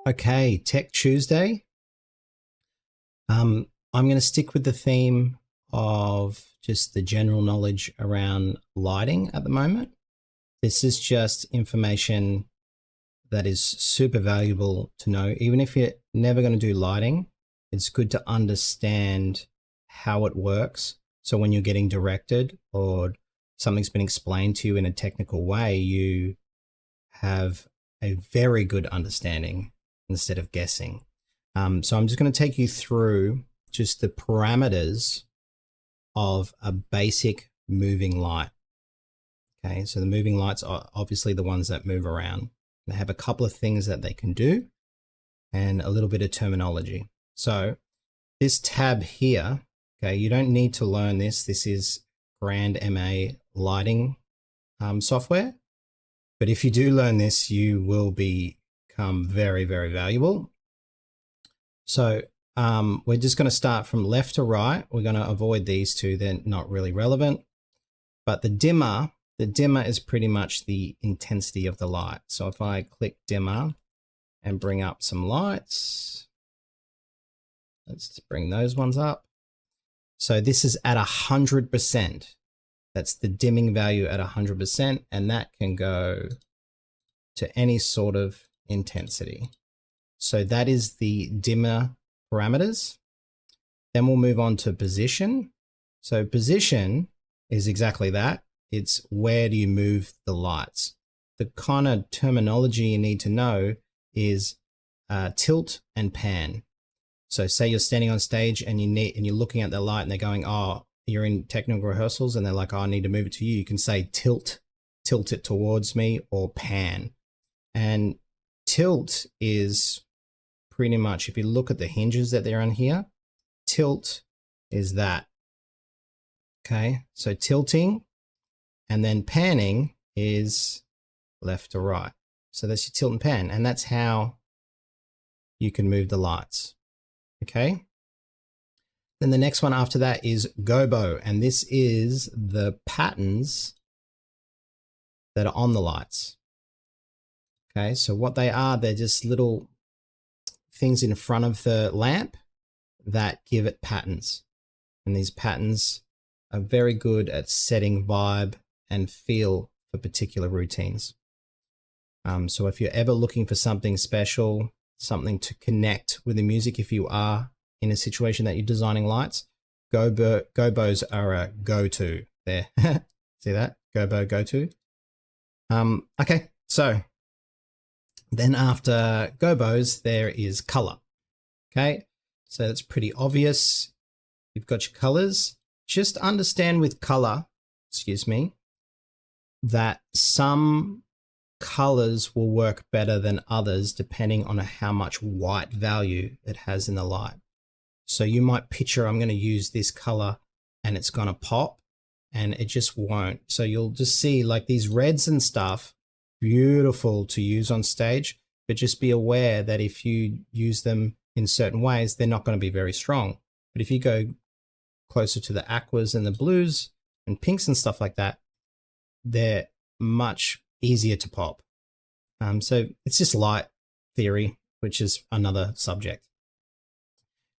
Okay, Tech Tuesday. I'm going to stick with the theme of just the general knowledge around lighting at the moment. This is just information that is super valuable to know. Even if you're never going to do lighting, it's good to understand how it works. So when you're getting directed or something's been explained to you in a technical way, you have a very good understanding instead of guessing. So I'm just going to take you through just the parameters of a basic moving light. Okay, so the moving lights are obviously the ones that move around. They have a couple of things that they can do and a little bit of terminology. So this tab here, okay, you don't need to learn this. This is Grand MA lighting software. But if you do learn this, you will become very, very valuable. So we're just going to start from left to right. We're going to avoid these two. They're not really relevant. But the dimmer is pretty much the intensity of the light. So if I click dimmer and bring up some lights, let's bring those ones up. So this is at 100%. That's the dimming value at 100%, and that can go to any sort of intensity. So that is the dimmer parameters. Then we'll move on to position. So position is exactly that. It's where do you move the lights. The kind of terminology you need to know is tilt and pan. So say you're standing on stage and you're looking at the light and they're going, oh, you're in technical rehearsals and they're like, oh, I need to move it to you. You can say tilt it towards me, or pan. And tilt is pretty much, if you look at the hinges that they're on here, tilt is that. Okay, so tilting, and then panning is left to right. So that's your tilt and pan, and that's how you can move the lights. Okay. Then the next one after that is gobo, and this is the patterns that are on the lights. Okay, so what they are, they're just little things in front of the lamp that give it patterns. And these patterns are very good at setting vibe and feel for particular routines. So if you're ever looking for something special, something to connect with the music, if you are in a situation that you're designing lights, gobos are a go-to there. See that? Gobo, go-to. Okay, so then after gobos, there is color. Okay, so that's pretty obvious. You've got your colors. Just understand with color, that some colors will work better than others depending on how much white value it has in the light. So you might picture, I'm going to use this color and it's going to pop, and it just won't. So you'll just see like these reds and stuff, beautiful to use on stage, but just be aware that if you use them in certain ways, they're not going to be very strong. But if you go closer to the aquas and the blues and pinks and stuff like that, they're much easier to pop. So it's just light theory, which is another subject.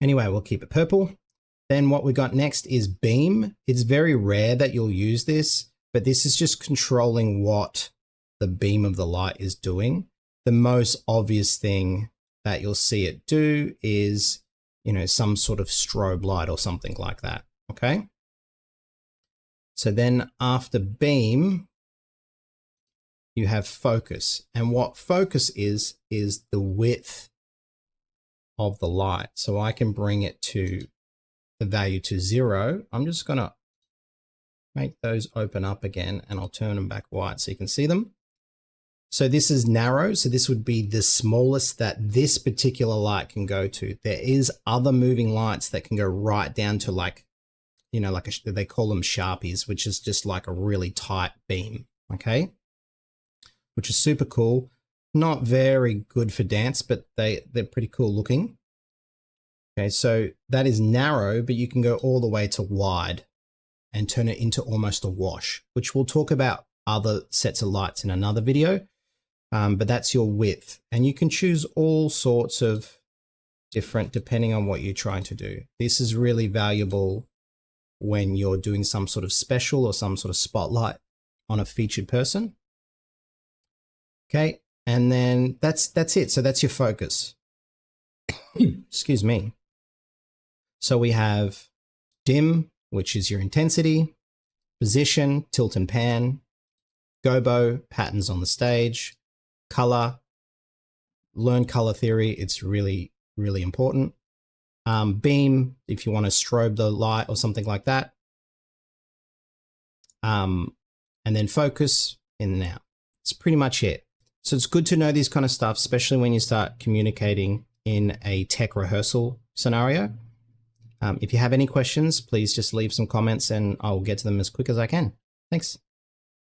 Anyway, we'll keep it purple. Then what we got next is beam. It's very rare that you'll use this, but this is just controlling what the beam of the light is doing. The most obvious thing that you'll see it do is, some sort of strobe light or something like that. Okay. So then after beam, you have focus. And what focus is the width of the light. So I can bring it to the value to 0. I'm just going to make those open up again, and I'll turn them back white so you can see them. So this is narrow. So this would be the smallest that this particular light can go to. There is other moving lights that can go right down to like they call them Sharpies, which is just like a really tight beam. Okay. Which is super cool. Not very good for dance, but they're pretty cool looking. Okay, so that is narrow, but you can go all the way to wide and turn it into almost a wash, which we'll talk about other sets of lights in another video. but that's your width. And you can choose all sorts of different depending on what you're trying to do. This is really valuable when you're doing some sort of special or some sort of spotlight on a featured person. Okay, and then that's it. So that's your focus. Excuse me. So we have dim, which is your intensity, position, tilt and pan, gobo, patterns on the stage, color, learn color theory. It's really, really important. Beam, if you want to strobe the light or something like that. And then focus in and out. It's pretty much it. So it's good to know this kind of stuff, especially when you start communicating in a tech rehearsal scenario. If you have any questions, please just leave some comments and I'll get to them as quick as I can. Thanks.